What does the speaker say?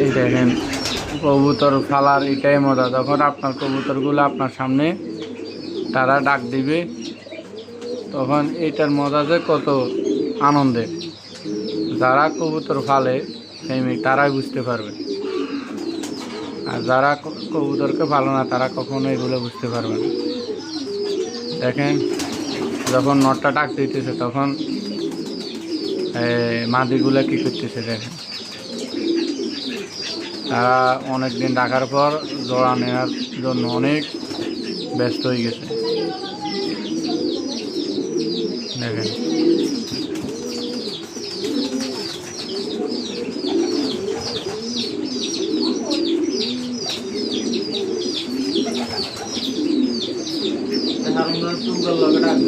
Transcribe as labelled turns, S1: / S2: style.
S1: এই দেখেন কবুতর ফালার এটাই মজা, যখন আপনার কবুতরগুলো আপনার সামনে তারা ডাক দিবে, তখন এইটার মজা যে কত আনন্দের। যারা কবুতর ফালে প্রেমিক তারাই বুঝতে পারবে, আর যারা কবুতরকে ভালো না তারা কখনো এগুলো বুঝতে পারবে না। দেখেন যখন নটটা ডাক দিতেছে তখন মাদিগুলা কি করতেছে দেখেন, তারা অনেক দিন ডাকার পর জোড়া নেওয়ার জন্য অনেক ব্যস্ত হয়ে গেছে। দেখেন
S2: হারুন চুল গল্লা ডাক